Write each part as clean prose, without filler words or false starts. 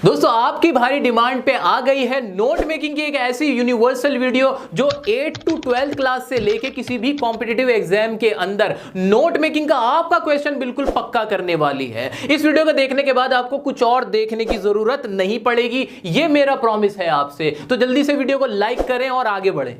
दोस्तों आपकी भारी डिमांड पे आ गई है नोट मेकिंग की एक ऐसी यूनिवर्सल वीडियो जो 8 to 12 क्लास से लेके किसी भी कॉम्पिटिटिव एग्जाम के अंदर नोट मेकिंग का आपका क्वेश्चन बिल्कुल पक्का करने वाली है। इस वीडियो को देखने के बाद आपको कुछ और देखने की जरूरत नहीं पड़ेगी, ये मेरा प्रॉमिस है आपसे। तो जल्दी से वीडियो को लाइक करें और आगे बढ़ें।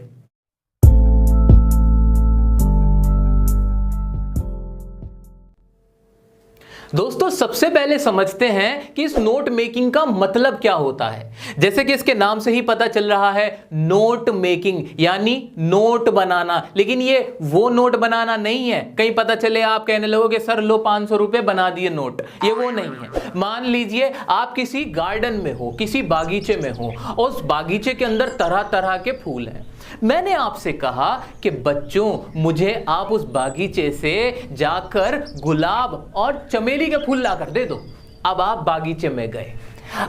दोस्तों सबसे पहले समझते हैं कि इस नोट मेकिंग का मतलब क्या होता है। जैसे कि इसके नाम से ही पता चल रहा है, नोट मेकिंग यानी नोट बनाना। लेकिन ये वो नोट बनाना नहीं है, कहीं पता चले आप कहने लगोगे सर लो 500 रुपए बना दिए नोट, ये वो नहीं है। मान लीजिए आप किसी गार्डन में हो, किसी बागीचे में हो और उस बागीचे के अंदर तरह तरह के फूल हैं। मैंने आपसे कहा कि बच्चों मुझे आप उस बागीचे से जाकर गुलाब और चमेली के फूल लाकर दे दो। अब आप बागीचे में गए,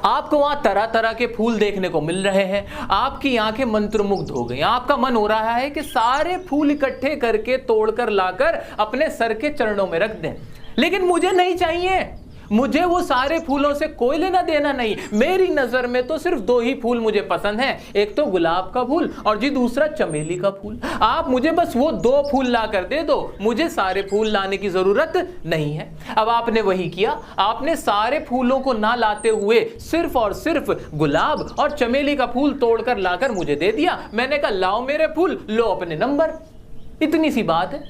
आपको वहां तरह तरह के फूल देखने को मिल रहे हैं, आपकी आंखें मंत्रमुग्ध हो गई, आपका मन हो रहा है कि सारे फूल इकट्ठे करके तोड़कर लाकर अपने सर के चरणों में रख दें। लेकिन मुझे नहीं चाहिए, मुझे वो सारे फूलों से कोई लेना देना नहीं। मेरी नजर में तो सिर्फ दो ही फूल मुझे पसंद हैं, एक तो गुलाब का फूल और जी दूसरा चमेली का फूल। आप मुझे बस वो दो फूल ला कर दे दो, मुझे सारे फूल लाने की जरूरत नहीं है। अब आपने वही किया, आपने सारे फूलों को ना लाते हुए सिर्फ और सिर्फ गुलाब और चमेली का फूल तोड़कर लाकर मुझे दे दिया। मैंने कहा लाओ मेरे फूल, लो अपने नंबर। इतनी सी बात है।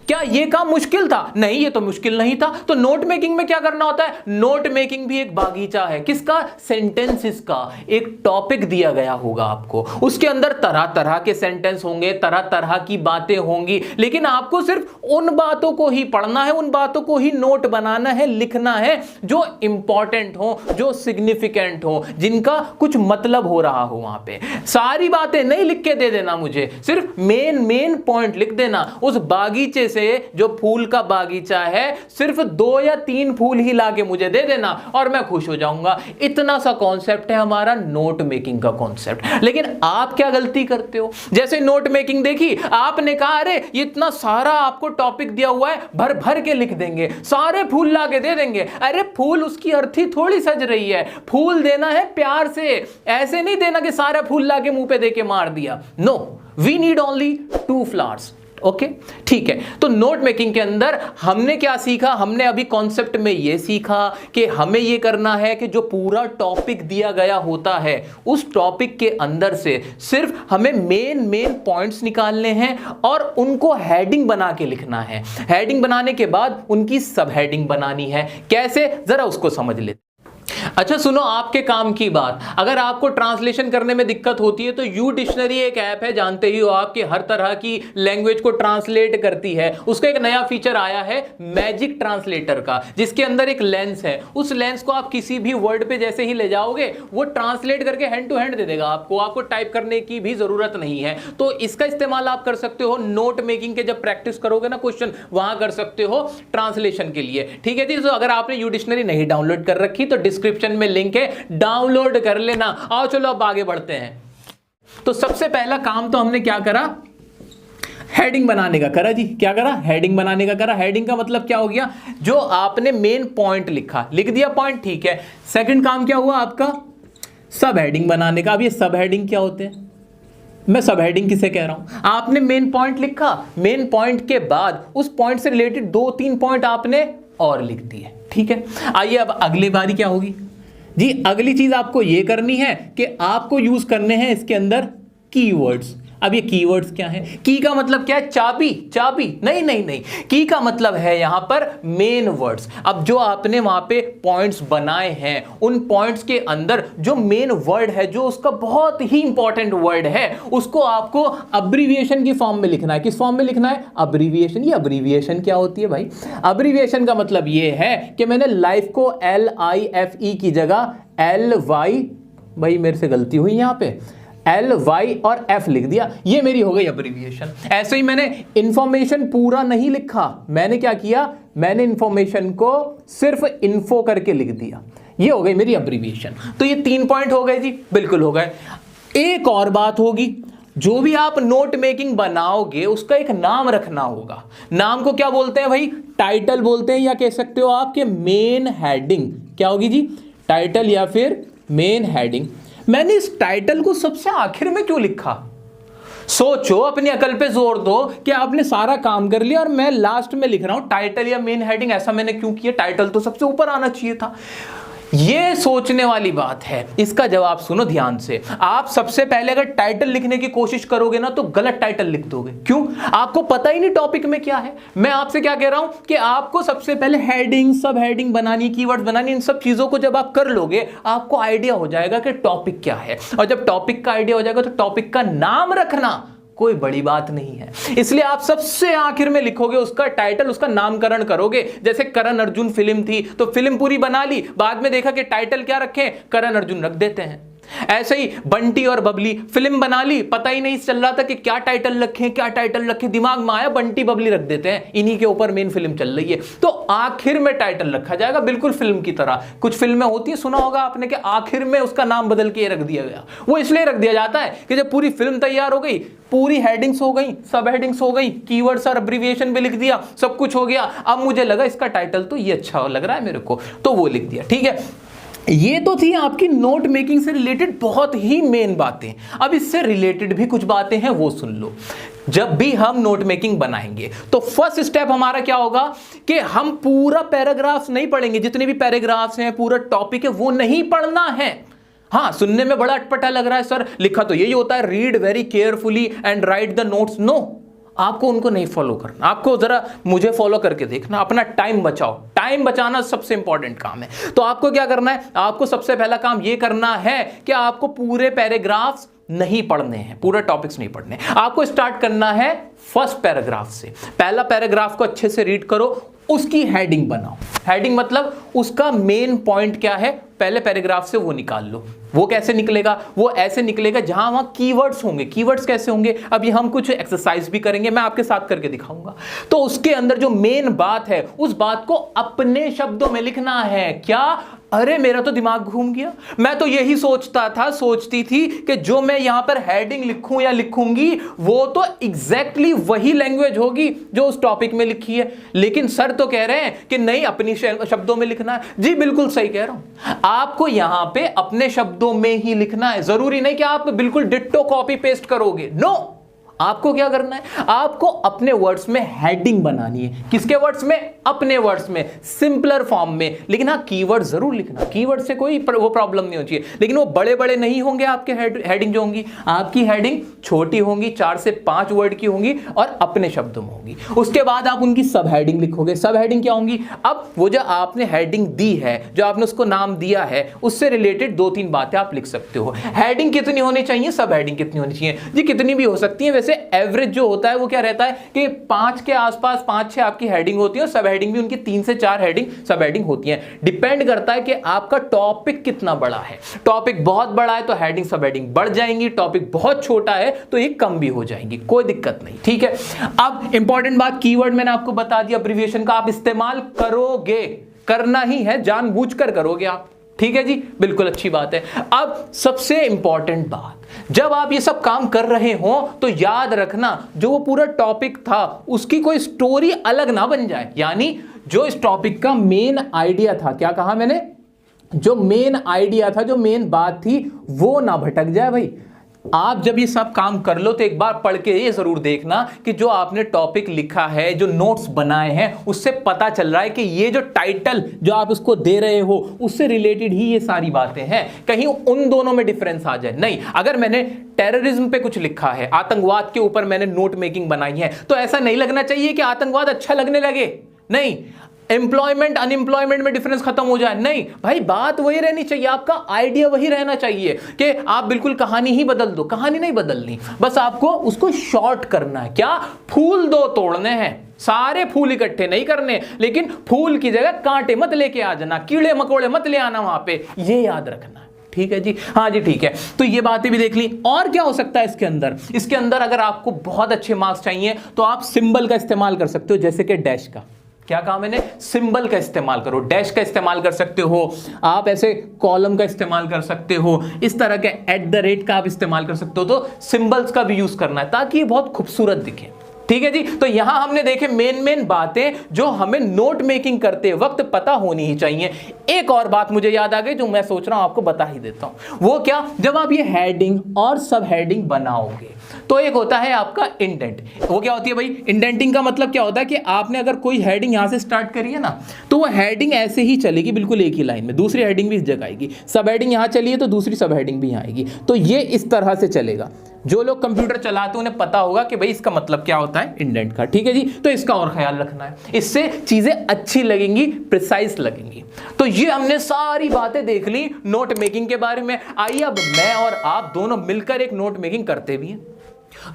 क्या यह काम मुश्किल था? नहीं, ये तो मुश्किल नहीं था। तो नोट मेकिंग में क्या करना होता है? नोट मेकिंग भी एक बागीचा है। किसका? सेंटेंसेस का। एक टॉपिक दिया गया होगा आपको, उसके अंदर तरह तरह के सेंटेंस होंगे, तरह तरह की बातें होंगी, लेकिन आपको सिर्फ उन बातों को ही पढ़ना है, उन बातों को ही नोट बनाना है, लिखना है जो इंपॉर्टेंट हो, जो सिग्निफिकेंट हो, जिनका कुछ मतलब हो रहा हो। वहां पे सारी बातें नहीं लिख के दे देना मुझे, सिर्फ मेन पॉइंट लिख देना। उस बागीचे से जो फूल का बागीचा है सिर्फ 2 या 3 फूल ही लाके मुझे दे देना और मैं खुश हो जाऊंगा। इतना सा कॉन्सेप्ट है हमारा नोट मेकिंग का कॉन्सेप्ट। लेकिन आप क्या गलती करते हो? जैसे नोट मेकिंग देखी, आपने कहा अरे ये इतना सारा आपको टॉपिक दिया हुआ है, भर भर के लिख देंगे, सारे फूल लाके दे देंगे। अरे फूल उसकी अर्थी थोड़ी सज रही है, फूल देना है प्यार से, ऐसे नहीं देना कि सारा फूल लाके मुंह पे देके मार दिया। No, we need only 2 flowers. Okay, ठीक है। तो नोट मेकिंग के अंदर हमने क्या सीखा? हमने अभी कॉन्सेप्ट में यह सीखा कि हमें यह करना है कि जो पूरा टॉपिक दिया गया होता है उस टॉपिक के अंदर से सिर्फ हमें मेन पॉइंट्स निकालने हैं और उनको हेडिंग बना के लिखना है। हेडिंग बनाने के बाद उनकी सब हेडिंग बनानी है। कैसे, जरा उसको समझ लेते। अच्छा सुनो, आपके काम की बात, अगर आपको ट्रांसलेशन करने में दिक्कत होती है तो यू डिक्शनरी एक ऐप है, जानते ही हो आप, कि हर तरह की लैंग्वेज को ट्रांसलेट करती है। उसका एक नया फीचर आया है मैजिक ट्रांसलेटर का, जिसके अंदर एक लेंस है। उस लेंस को आप किसी भी वर्ड पे जैसे ही ले जाओगे वो ट्रांसलेट करके हैंड टू हैंड दे देगा आपको टाइप करने की भी जरूरत नहीं है। तो इसका इस्तेमाल आप कर सकते हो नोट मेकिंग के, जब प्रैक्टिस करोगे ना क्वेश्चन, वहां कर सकते हो ट्रांसलेशन के लिए। ठीक है जी। तो अगर आपने यू डिक्शनरी नहीं डाउनलोड कर रखी तो डिस्क्रिप्शन में लिंक है, डाउनलोड कर लेना। आओ चलो अब आगे बढ़ते हैं। तो सबसे पहला काम तो हमने क्या करा? हेडिंग बनाने का करा जी। क्या करा? हेडिंग बनाने का करा। हेडिंग का मतलब क्या हो गया? जो आपने मेन पॉइंट लिखा, लिख दिया पॉइंट, ठीक है। सेकंड काम क्या हुआ आपका? सब हेडिंग बनाने का। अब ये सब हेडिंग क्या होते हैं? मैं सब हेडिंग किसे कह रहा हूं? आपने मेन पॉइंट लिखा, मेन पॉइंट के बाद उस पॉइंट से रिलेटेड 2-3 पॉइंट आपने और लिख दिए। ठीक है। आइए अब अगली बारी क्या होगी जी? अगली चीज आपको यह करनी है कि आपको यूज करने हैं इसके अंदर कीवर्ड्स। अब ये कीवर्ड्स क्या है? की का मतलब क्या है? चाबी नहीं। की का मतलब है यहां पर मेन वर्ड्स। अब जो आपने वहां पे पॉइंट्स बनाए हैं, उन पॉइंट्स के अंदर जो मेन वर्ड है, जो उसका बहुत ही इंपॉर्टेंट वर्ड है, उसको आपको अब्रीविएशन की फॉर्म में लिखना है। किस फॉर्म में लिखना है? अब्रीविएशन। ये अब्रीविएशन क्या होती है भाई? अब्रीविएशन का मतलब ये है कि मैंने लाइफ को LIFE की जगह LY, भाई मेरे से गलती हुई यहां पे, LY और F लिख दिया, ये मेरी हो गई अब्रीविएशन। ऐसे ही मैंने इंफॉर्मेशन पूरा नहीं लिखा, मैंने क्या किया? मैंने इंफॉर्मेशन को सिर्फ इन्फो करके लिख दिया, ये हो गई मेरी अब्रीविएशन। तो ये 3 पॉइंट हो गए जी, बिल्कुल हो गए। एक और बात होगी, जो भी आप नोट मेकिंग बनाओगे उसका एक नाम रखना होगा। नाम को क्या बोलते हैं भाई? टाइटल बोलते हैं, या कह सकते हो आप कि मेन हेडिंग। क्या होगी जी? टाइटल या फिर मेन हेडिंग। मैंने इस टाइटल को सबसे आखिर में क्यों लिखा? सोचो, अपनी अकल पे जोर दो कि आपने सारा काम कर लिया और मैं लास्ट में लिख रहा हूं टाइटल या मेन हेडिंग। ऐसा मैंने क्यों किया? टाइटल तो सबसे ऊपर आना चाहिए था। ये सोचने वाली बात है। इसका जवाब सुनो ध्यान से। आप सबसे पहले अगर टाइटल लिखने की कोशिश करोगे ना तो गलत टाइटल लिख दोगे। क्यों? आपको पता ही नहीं टॉपिक में क्या है। मैं आपसे क्या कह रहा हूं कि आपको सबसे पहले हेडिंग, सब हेडिंग बनानी, कीवर्ड्स बनानी, इन सब चीजों को जब आप कर लोगे आपको आइडिया हो जाएगा कि टॉपिक क्या है। और जब टॉपिक का आइडिया हो जाएगा तो टॉपिक का नाम रखना कोई बड़ी बात नहीं है। इसलिए आप सबसे आखिर में लिखोगे उसका टाइटल, उसका नामकरण करोगे। जैसे करण अर्जुन फिल्म थी तो फिल्म पूरी बना ली, बाद में देखा कि टाइटल क्या रखें, करण अर्जुन रख देते हैं। ऐसे ही बंटी और बबली फिल्म बना ली, पता ही नहीं चल रहा था कि क्या टाइटल रखें, क्या टाइटल रखें, दिमाग में आया बंटी बबली रख देते हैं, इन्हीं के ऊपर मेन फिल्म चल रही है। तो आखिर में टाइटल रखा जाएगा, बिल्कुल फिल्म की तरह। कुछ फिल्में होती है, सुना होगा आपने, कि आखिर में उसका नाम बदल के रख दिया गया। वो इसलिए रख दिया जाता है कि जब पूरी फिल्म तैयार हो गई, पूरी हेडिंग्स हो गई, सब हेडिंग्स हो गई, कीवर्ड्स और एब्रिविएशन भी लिख दिया, सब कुछ हो गया, अब मुझे लगा इसका टाइटल तो ये अच्छा लग रहा है मेरे को, तो वो लिख दिया। ठीक है, ये तो थी आपकी नोट मेकिंग से रिलेटेड बहुत ही मेन बातें। अब इससे रिलेटेड भी कुछ बातें हैं, वो सुन लो। जब भी हम नोट मेकिंग बनाएंगे तो फर्स्ट स्टेप हमारा क्या होगा कि हम पूरा पैराग्राफ्स नहीं पढ़ेंगे। जितने भी पैराग्राफ्स हैं, पूरा टॉपिक है, वो नहीं पढ़ना है। हाँ, सुनने में बड़ा अटपटा लग रहा है सर, लिखा तो यही होता है, read very carefully and write the notes. No, आपको उनको नहीं फॉलो करना, आपको जरा मुझे फॉलो करके देखना, अपना टाइम बचाओ। टाइम बचाना सबसे इंपॉर्टेंट काम है। तो आपको क्या करना है? आपको सबसे पहला काम यह करना है कि आपको पूरे पैराग्राफ्स नहीं पढ़ने हैं, पूरे टॉपिक्स नहीं पढ़ने। आपको स्टार्ट करना है फर्स्ट पैराग्राफ से। पहला पैराग्राफ को अच्छे से रीड करो, उसकी हेडिंग बनाओ। हेडिंग मतलब उसका मेन पॉइंट क्या है, पहले पैराग्राफ से वो निकाल लो। वो कैसे निकलेगा? वो ऐसे निकलेगा जहां वहां कीवर्ड्स होंगे। कीवर्ड्स कैसे होंगे? अभी हम कुछ एक्सरसाइज भी करेंगे, मैं आपके साथ करके दिखाऊंगा। तो उसके अंदर जो मेन बात है, उस बात को अपने शब्दों में लिखना है। क्या? अरे मेरा तो दिमाग घूम गया, मैं तो यही सोचती थी कि जो मैं यहां पर हेडिंग लिखूं या लिखूंगी वो तो एग्जैक्टली वही लैंग्वेज होगी जो उस टॉपिक में लिखी है, लेकिन सर तो कह रहे हैं कि नहीं, अपनी शब्दों में लिखना है। जी बिल्कुल सही कह रहा हूं, आपको यहां पे अपने शब्दों में ही लिखना है। जरूरी नहीं कि आप बिल्कुल डिट्टो कॉपी पेस्ट करोगे। नो, आपको क्या करना है? आपको अपने वर्ड्स में हेडिंग बनानी है। किसके वर्ड्स में? अपने वर्ड्स में, सिंपलर फॉर्म में। लेकिन हाँ, कीवर्ड जरूर लिखना, कीवर्ड से कोई वो प्रॉब्लम नहीं होनी चाहिए, लेकिन वो बड़े बड़े नहीं होंगे। आपके हेडिंग जो होंगी, आपकी हेडिंग छोटी होंगी, 4 से 5 वर्ड की होंगी और अपने शब्दों में होगी। उसके बाद आप उनकी सब हेडिंग लिखोगे। सब हेडिंग क्या होंगी? अब वो जो आपने हेडिंग दी है, जो आपने उसको नाम दिया है, उससे रिलेटेड 2-3 बातें आप लिख सकते हो। हेडिंग कितनी होनी चाहिए? सब हेडिंग कितनी होनी चाहिए? जी कितनी भी हो सकती है। वैसे एवरेज जो होता है वो क्या रहता है कि 5 के आसपास, 5-6 आपकी हेडिंग होती है और सब हेडिंग भी उनकी 3 से 4 हेडिंग, सब हेडिंग होती है। डिपेंड करता है कि आपका टॉपिक कितना बड़ा है। टॉपिक बहुत बड़ा है तो हेडिंग, सब हेडिंग बढ़ जाएंगी। टॉपिक बहुत छोटा है तो ये कम भी हो जाएंगी, कोई दिक्कत नहीं। ठीक है, अब इंपॉर्टेंट बात, कीवर्ड मैंने आपको बता दिया, एब्रिविएशन का आप इस्तेमाल करोगे, करना ही है, जानबूझकर करोगे आप। ठीक है जी, बिल्कुल अच्छी बात है। अब सबसे इंपॉर्टेंट बात, जब आप ये सब काम कर रहे हो तो याद रखना, जो वो पूरा टॉपिक था उसकी कोई स्टोरी अलग ना बन जाए। यानी जो इस टॉपिक का मेन आइडिया था, क्या कहा मैंने? जो मेन आइडिया था, जो मेन बात थी, वो ना भटक जाए। भाई आप जब ये सब काम कर लो तो एक बार पढ़ के ये जरूर देखना कि जो आपने टॉपिक लिखा है, जो नोट्स बनाए हैं, उससे पता चल रहा है कि ये जो टाइटल जो आप उसको दे रहे हो उससे रिलेटेड ही ये सारी बातें हैं। कहीं उन दोनों में डिफरेंस आ जाए नहीं। अगर मैंने टेररिज्म पे कुछ लिखा है, आतंकवाद के ऊपर मैंने नोट मेकिंग बनाई है, तो ऐसा नहीं लगना चाहिए कि आतंकवाद अच्छा लगने लगे। नहीं, एम्प्लॉयमेंट अनएम्प्लॉयमेंट में डिफरेंस खत्म हो जाए, नहीं भाई, बात वही रहनी चाहिए, आपका आइडिया वही रहना चाहिए कि आप बिल्कुल कहानी ही बदल दो। कहानी नहीं बदलनी, बस आपको उसको शॉर्ट करना है। क्या? फूल 2 तोड़ने हैं, सारे फूल इकट्ठे नहीं करने, लेकिन फूल की जगह कांटे मत लेके आ जाना, कीड़े मकोड़े मत ले आना वहां पे, ये याद रखना। ठीक है जी, हाँ जी ठीक है। तो ये बातें भी देख ली। और क्या हो सकता है इसके अंदर? इसके अंदर अगर आपको बहुत अच्छे मार्क्स चाहिए तो आप सिंबल का इस्तेमाल कर सकते हो, जैसे कि डैश का। क्या कहा मैंने? सिंबल का इस्तेमाल करो, डैश का इस्तेमाल कर सकते हो आप, ऐसे कॉलम का इस्तेमाल कर सकते हो, इस तरह के @ का आप इस्तेमाल कर सकते हो। तो सिंबल्स का भी यूज करना है ताकि ये बहुत खूबसूरत दिखे। ठीक है जी। तो यहां हमने देखे मेन बातें जो हमें नोट मेकिंग करते वक्त पता होनी ही चाहिए। एक और बात मुझे याद आ गई जो मैं सोच रहा हूं आपको बता ही देता हूं। वो क्या, जब आप ये हेडिंग और सब हेडिंग बनाओगे तो एक होता है आपका इंडेंट। वो क्या होती है भाई, इंडेंटिंग का मतलब क्या होता है कि आपने अगर कोई हेडिंग यहां से स्टार्ट करी है ना, तो वो हेडिंग ऐसे ही चलेगी बिल्कुल एक ही लाइन में, दूसरी हेडिंग भी इस जगह आएगी। सब हेडिंग यहां चली है तो दूसरी सब हेडिंग भी यहां आएगी। तो ये इस तरह से चलेगा। जो लोग कंप्यूटर चलाते हैं उन्हें पता होगा कि भाई इसका मतलब क्या होता है इंडेंट का। ठीक है जी। तो इसका और ख्याल रखना है, इससे चीजें अच्छी लगेंगी, प्रिसाइज लगेंगी। तो ये हमने सारी बातें देख ली नोट मेकिंग के बारे में। आइए अब मैं और आप दोनों मिलकर एक नोट मेकिंग करते भी हैं।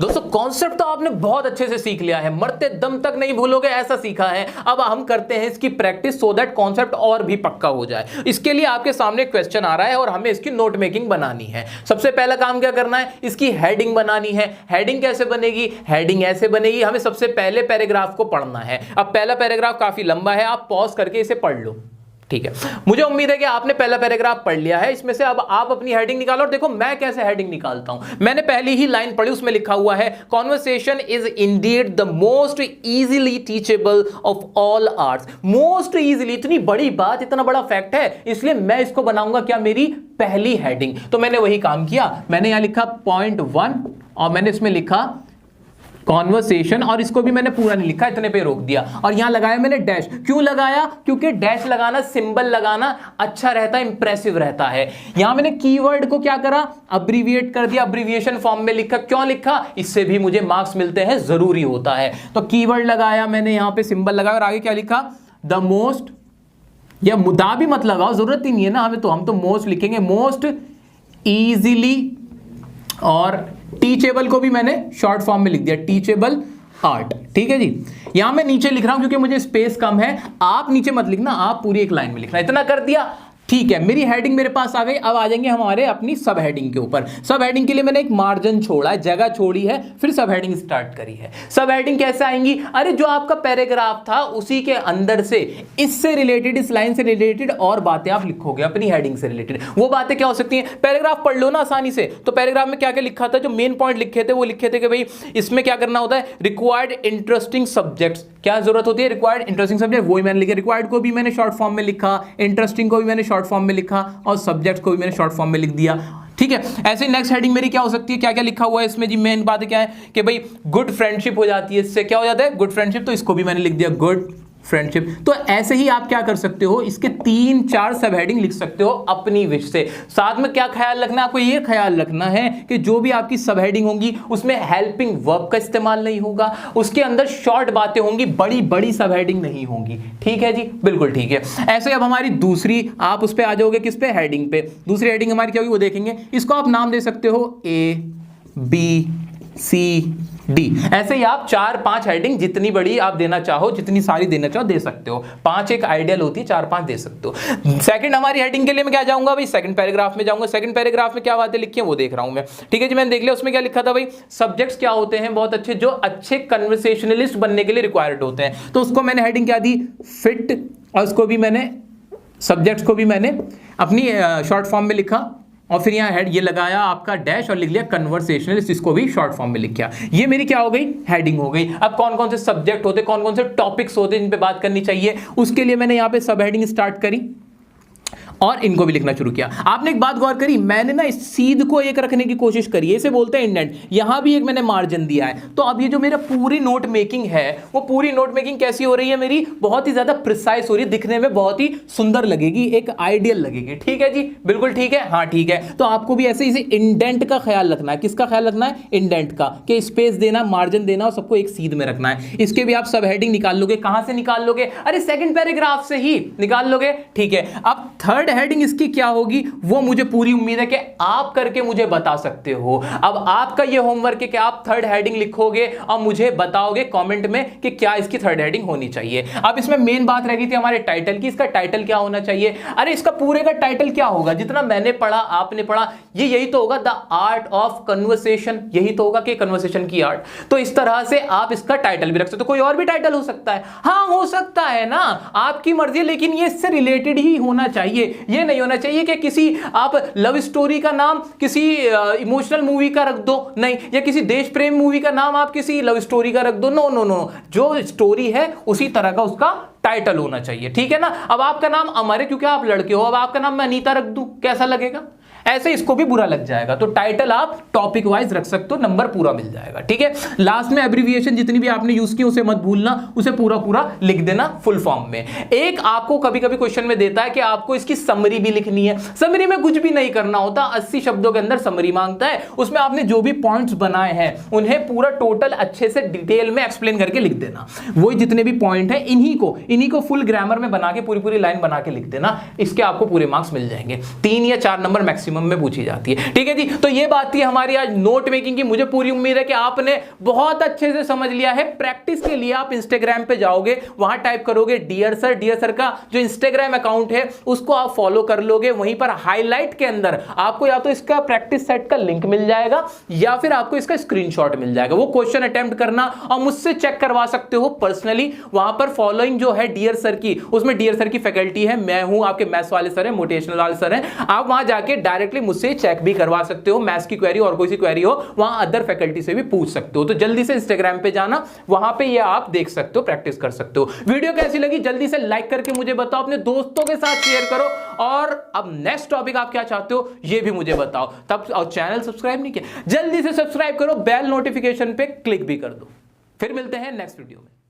दोस्तों कॉन्सेप्ट तो आपने बहुत अच्छे से सीख लिया है, मरते दम तक नहीं भूलोगे ऐसा सीखा है। अब हम करते हैं इसकी प्रैक्टिस सो दैट कॉन्सेप्ट और भी पक्का हो जाए। इसके लिए आपके सामने क्वेश्चन आ रहा है और हमें इसकी नोट मेकिंग बनानी है। सबसे पहला काम क्या करना है, इसकी हेडिंग बनानी है। हेडिंग कैसे बनेगी, हेडिंग ऐसे बनेगी, हमें सबसे पहले पैराग्राफ को पढ़ना है। अब पहला पैराग्राफ काफी लंबा है, आप पॉज करके इसे पढ़ लो। ठीक है, मुझे उम्मीद है कि आपने पहला पैराग्राफ पढ़ लिया है। इसमें से अब आप अपनी हेडिंग निकालो। और देखो मैं कैसे हेडिंग निकालता हूं। मैंने पहली ही लाइन पढ़ी, उसमें लिखा हुआ है conversation is Indeed the most easily teachable of all arts. Most easily, इतनी बड़ी बात, इतना बड़ा फैक्ट है, इसलिए मैं इसको बनाऊंगा क्या, मेरी पहली हेडिंग। तो मैंने वही काम किया, मैंने यहां लिखा पॉइंट 1 और मैंने इसमें लिखा कॉन्वर्सेशन, और इसको भी मैंने पूरा नहीं लिखा, इतने पे रोक दिया। और यहां लगाया मैंने डैश। क्यों लगाया, क्योंकि डैश लगाना, सिंबल लगाना अच्छा रहता है, इंप्रेसिव रहता है। यहां मैंने कीवर्ड को क्या करा, अब्रीविएट कर दिया, अब्रीविएशन फॉर्म में लिखा। क्यों लिखा, इससे भी मुझे मार्क्स मिलते हैं, जरूरी होता है। तो कीवर्ड लगाया मैंने, यहां पे सिंबल लगाया और आगे क्या लिखा, द मोस्ट, या मुद्दा भी मत लगाओ, जरूरत ही नहीं है ना हमें, तो हम तो मोस्ट लिखेंगे, मोस्ट इजीली। और टीचेबल को भी मैंने शॉर्ट फॉर्म में लिख दिया, टीचेबल आर्ट। ठीक है जी। यहां मैं नीचे लिख रहा हूं क्योंकि मुझे स्पेस कम है, आप नीचे मत लिखना, आप पूरी एक लाइन में लिखना। इतना कर दिया, ठीक है, मेरी हेडिंग मेरे पास आ गई। अब आ जाएंगे हमारे अपनी सब हेडिंग के ऊपर। सब हेडिंग के लिए मैंने एक मार्जिन छोड़ा है, जगह छोड़ी है, फिर सब हेडिंग स्टार्ट करी है। सब हेडिंग कैसे आएंगी, अरे जो आपका पैराग्राफ था उसी के अंदर से, इससे रिलेटेड, इस लाइन से रिलेटेड और बातें आप लिखोगे अपनी हेडिंग से रिलेटेड। वो बातें क्या हो सकती हैं, पैराग्राफ पढ़ लो ना आसानी से। तो पैराग्राफ में क्या क्या लिखा था, जो मेन पॉइंट लिखे थे वो लिखे थे कि भाई इसमें क्या करना होता है, रिक्वायर्ड इंटरेस्टिंग सब्जेक्ट्स, क्या जरूरत होती है, रिक्वायर्ड इंटरेस्टिंग सब्जेक्ट, वही मैंने लिखा। रिक्वायर्ड को भी मैंने शॉर्ट फॉर्म में लिखा, इंटरेस्टिंग को भी मैंने शॉर्ट फॉर्म में लिखा, और सब्जेक्ट को भी मैंने शॉर्ट फॉर्म में लिख दिया। ठीक है, ऐसे नेक्स्ट हेडिंग मेरी क्या हो सकती है, क्या क्या लिखा हुआ है इसमें जी, मेन बात क्या है कि भाई गुड फ्रेंडशिप हो जाती है, इससे क्या हो जाता है, गुड फ्रेंडशिप, तो इसको भी मैंने लिख दिया गुड फ्रेंडशिप। तो ऐसे ही आप क्या कर सकते हो, इसके 3-4 सब हेडिंग लिख सकते हो अपनी विश से। साथ में क्या ख्याल रखना है आपको, ये ख्याल रखना है कि जो भी आपकी सब हेडिंग होंगी उसमें हेल्पिंग वर्ब का इस्तेमाल नहीं होगा, उसके अंदर शॉर्ट बातें होंगी, बड़ी बड़ी सब हेडिंग नहीं होंगी। ठीक है जी, बिल्कुल ठीक है। ऐसे अब हमारी दूसरी, आप उस पे आ जाओगे, किस पे, हेडिंग पे। दूसरी हेडिंग हमारी क्या होगी वो देखेंगे। इसको आप नाम दे सकते हो ABCD। ऐसे ही आप 4-5 हेडिंग जितनी बड़ी आप देना चाहो, जितनी सारी देना चाहो दे सकते हो। 5 एक आइडियल होती है, 4-5 दे सकते हो। सेकंड हमारी हेडिंग के लिए मैं क्या जाऊंगा भाई, सेकंड पैराग्राफ में जाऊंगा। सेकंड पैराग्राफ में क्या बातें लिखी हैं वो देख रहा हूं मैं। ठीक है जी, मैंने देख लिया उसमें क्या लिखा था भाई, सब्जेक्ट्स क्या होते हैं बहुत अच्छे, जो अच्छे कन्वर्सेशनलिस्ट बनने के लिए रिक्वायर्ड होते हैं। तो उसको मैंने हेडिंग क्या दी, फिट, और उसको भी मैंने, सब्जेक्ट्स को भी मैंने अपनी शॉर्ट फॉर्म में लिखा, और फिर यहाँ हेड ये लगाया आपका डैश और लिख लिया कन्वर्सेशनलिस्ट, इसको भी शॉर्ट फॉर्म में लिखा। ये मेरी क्या हो गई, हेडिंग हो गई। अब कौन कौन से सब्जेक्ट होते, कौन कौन से टॉपिक्स होते जिन पे बात करनी चाहिए, उसके लिए मैंने यहाँ पे सब हेडिंग स्टार्ट करी और इनको भी लिखना शुरू किया। आपने एक बात गौर करी, मैंने ना इस सीध को एक रखने की कोशिश करी है, इसे बोलते हैं इंडेंट। यहां भी एक मैंने मार्जिन दिया है। तो अब ये जो मेरा पूरी नोट मेकिंग है, वो पूरी नोट मेकिंग कैसी हो रही है मेरी, बहुत ही ज्यादा प्रिसाइज हो रही है, दिखने में बहुत ही सुंदर लगेगी, एक आइडियल लगेगी। ठीक है जी, बिल्कुल ठीक है, हाँ ठीक है। तो आपको भी ऐसे इसे इंडेंट का ख्याल रखना है। किसका ख्याल रखना है, इंडेंट का, कि स्पेस देना, मार्जिन देना और सबको एक सीध में रखना है। इसके भी आप सब हेडिंग निकाल लोगे। कहां से निकाल लोगे, अरे सेकंड पैराग्राफ से ही निकाल लोगे। ठीक है, अब थर्ड हेडिंग इसकी क्या होगी वो मुझे पूरी उम्मीद है कि आप करके मुझे बता सकते हो। अब आपका ये होमवर्क है कि आप थर्ड हेडिंग लिखोगे और मुझे बताओगे कमेंट में कि क्या इसकी थर्ड हेडिंग होनी चाहिए। अब इसमें मेन बात रह गई थी हमारे टाइटल की, इसका टाइटल क्या होना चाहिए। अरे इसका पूरे का टाइटल क्या होगा, जितना मैंने पढ़ा आपने पढ़ा, ये यही तो होगा, द आर्ट ऑफ कन्वर्सेशन, यही तो होगा कि कन्वर्सेशन की आर्ट। तो इस तरह से आप इसका टाइटल भी रख सकते हो। कोई और भी टाइटल हो सकता है, हाँ हो सकता है ना, आपकी मर्जी है, लेकिन ये इससे रिलेटेड ही होना चाहिए। ये नहीं होना चाहिए कि किसी आप लव स्टोरी का नाम किसी इमोशनल मूवी का रख दो, नहीं, या किसी देश प्रेम मूवी का नाम आप किसी लव स्टोरी का रख दो। नो नो नो, जो स्टोरी है उसी तरह का उसका टाइटल होना चाहिए, ठीक है ना। अब आपका नाम अमर है क्योंकि आप लड़के हो, अब आपका नाम मैं अनीता रख दूं, कैसा लगेगा? ऐसे इसको भी बुरा लग जाएगा। तो टाइटल आप टॉपिक वाइज रख सकते हो, नंबर पूरा मिल जाएगा, ठीक है। लास्ट में एब्रिविएशन जितनी भी आपने यूज की उसे मत भूलना, उसे पूरा पूरा लिख देना फुल फॉर्म में। एक आपको कभी कभी क्वेश्चन में देता है कि आपको इसकी समरी भी लिखनी है। समरी में कुछ भी नहीं करना होता, 80 शब्दों के अंदर समरी मांगता है, उसमें आपने जो भी पॉइंट्स बनाए हैं उन्हें पूरा टोटल अच्छे से डिटेल में एक्सप्लेन करके लिख देना। वही जितने भी पॉइंट है इन्हीं को फुल ग्रामर में बना के पूरी लाइन बना के लिख देना, इसके आपको पूरे मार्क्स मिल जाएंगे। 3 या 4 नंबर मैक्सिमम में पूछी जाती है, ठीक है जी। तो ये बात थी हमारी आज नोट मेकिंग की। मुझे पूरी उम्मीद है कि आपने बहुत अच्छे से समझ लिया है। प्रैक्टिस के लिए आप इंस्टाग्राम पे जाओगे, वहां टाइप करोगे डियर सर का जो इंस्टाग्राम अकाउंट है उसको आप फॉलो कर लोगे। वहीं पर हाईलाइट के अंदर आपको या तो इसका प्रैक्टिस सेट का लिंक मिल जाएगा या फिर आपको इसका स्क्रीनशॉट मिल जाएगा। वो क्वेश्चन अटेम्प्ट करना और मुझसे चेक करवा सकते हो पर्सनली। वहां पर फॉलोइंग जो है डियर सर की, उसमें डियर सर की फैकल्टी है, मैं हूं, आपके मैथ्स वाले सर है, मोटिवेशनल वाले सर है। आप वहां जाके डायरेक्टली मुझसे चेक भी करवा सकते हो। मैथ्स की क्वेरी और कोई सी क्वेरी हो वहां अदर फैकल्टी से भी पूछ सकते हो। तो जल्दी से इंस्टाग्राम पे जाना, वहां पे ये आप देख सकते हो, प्रैक्टिस कर सकते हो। वीडियो कैसी लगी जल्दी से लाइक करके मुझे बताओ, अपने दोस्तों के साथ शेयर करो, और अब नेक्स्ट टॉपिक आप क्या चाहते हो ये भी मुझे बताओ। तब और चैनल सब्सक्राइब नहीं किया, जल्दी से सब्सक्राइब करो, बेल नोटिफिकेशन पे क्लिक भी कर दो। फिर मिलते हैं नेक्स्ट वीडियो में।